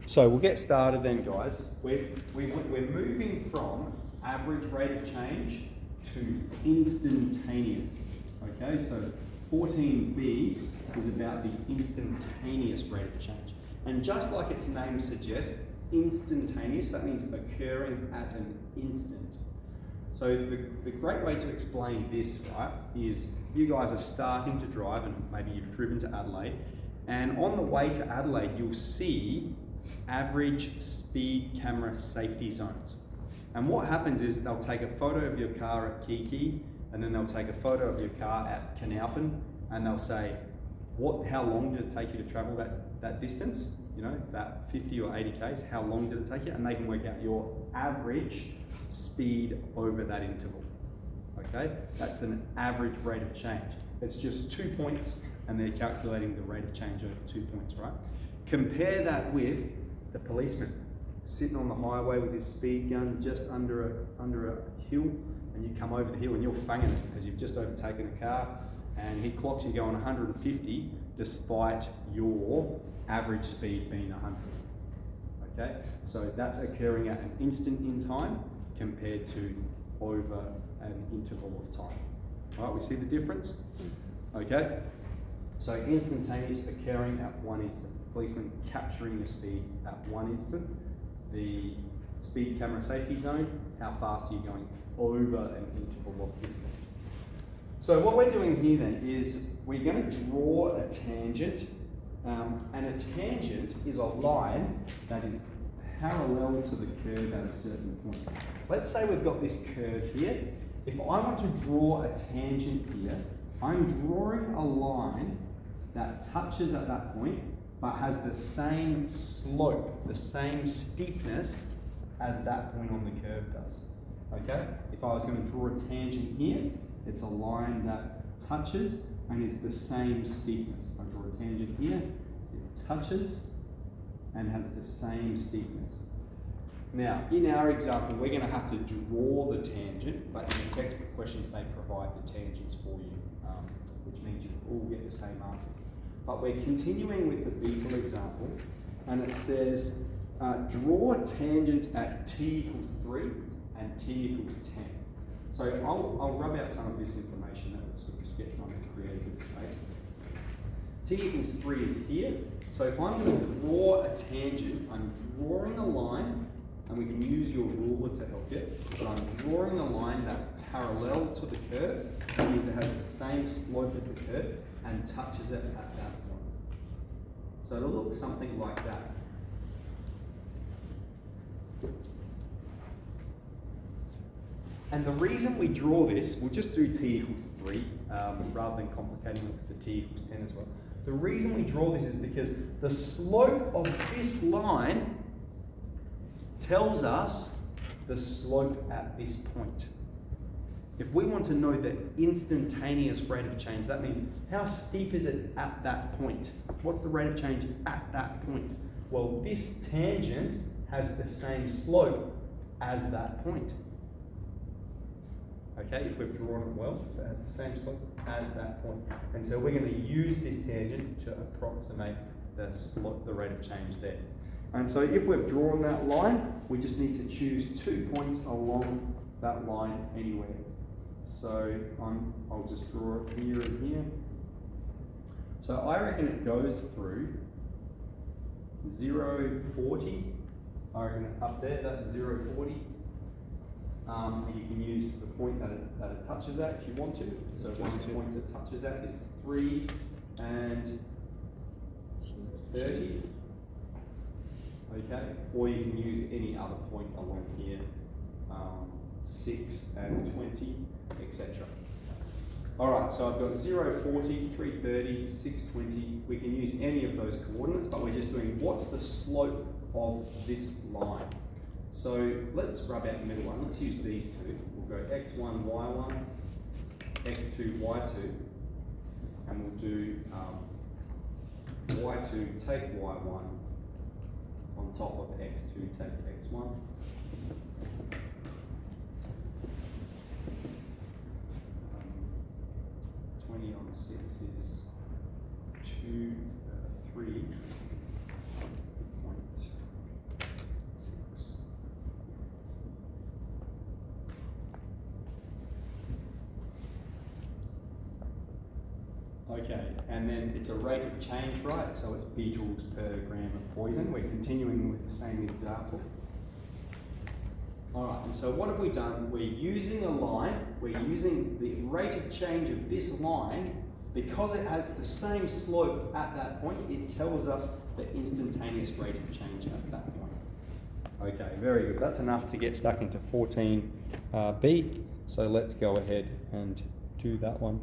So we'll get started then, guys. We're moving from average rate of change to instantaneous. Okay, so 14B is about the instantaneous rate of change. And just like its name suggests, instantaneous, that means occurring at an instant. So the great way to explain this, right, is you guys are starting to drive and maybe you've driven to Adelaide, and on the way to Adelaide, you'll see average speed camera safety zones. And what happens is they'll take a photo of your car at Kiki, and then they'll take a photo of your car at Canalpin, and they'll say, how long did it take you to travel that distance? You know, about 50 or 80 Ks, how long did it take you? And they can work out your average speed over that interval, okay? That's an average rate of change. It's just 2 points, and they're calculating the rate of change over 2 points, right? Compare that with the policeman sitting on the highway with his speed gun just under a hill, and you come over the hill and you're fanging it because you've just overtaken a car, and he clocks you going 150 despite your average speed being 100. Okay, so that's occurring at an instant in time compared to over an interval of time. All right, we see the difference? Okay, so instantaneous occurring at one instant. Policeman capturing your speed at one instant. The speed camera safety zone, how fast are you going over an interval of distance. So what we're doing here then is we're going to draw a tangent, and a tangent is a line that is parallel to the curve at a certain point. Let's say we've got this curve here. If I want to draw a tangent here, I'm drawing a line that touches at that point but has the same slope, the same steepness as that point on the curve does. Okay? If I was going to draw a tangent here, it's a line that touches and is the same steepness. I draw a tangent here, it touches and has the same steepness. Now, in our example, we're going to have to draw the tangent, but in the textbook questions, they provide the tangents for you, which means you all get the same answers. But we're continuing with the Beetle example, and it says, draw tangents at t equals 3 and t equals 10. So I'll rub out some of this information that was sort of sketched on the creative space. T equals 3 is here. So if I'm going to draw a tangent, I'm drawing a line, and we can use your ruler to help you, but I'm drawing a line that's parallel to the curve, that means it has the same slope as the curve, and touches it at that point. So it'll look something like that. And the reason we draw this, we'll just do t equals 3, rather than complicating it with the t equals 10 as well. The reason we draw this is because the slope of this line tells us the slope at this point. If we want to know the instantaneous rate of change, that means how steep is it at that point? What's the rate of change at that point? Well, this tangent has the same slope as that point. Okay, if we've drawn it well, it has the same slope at that point. And so we're going to use this tangent to approximate the slope, the rate of change there. And so if we've drawn that line, we just need to choose 2 points along that line anywhere. So I'll just draw it here and here. So I reckon it goes through 0, 40. I reckon up there, that's 0, 40. And you can use the point that it touches at if you want to. So one of the points it touches at is 3 and 30. Okay, or you can use any other point along here, 6 and 20, etc. All right, so I've got 0, 40, 330, 620. We can use any of those coordinates, but we're just doing what's the slope of this line. So let's rub out the middle one. Let's use these two. We'll go x1, y1, x2, y2, and we'll do y2 take y1 on top of x2 take x1. 20 on 6 is 2, 3. Okay, and then it's a rate of change, right? So it's beetles per gram of poison. We're continuing with the same example. All right, and so what have we done? We're using a line, we're using the rate of change of this line. Because it has the same slope at that point, it tells us the instantaneous rate of change at that point. Okay, very good. That's enough to get stuck into 14B. So let's go ahead and do that one.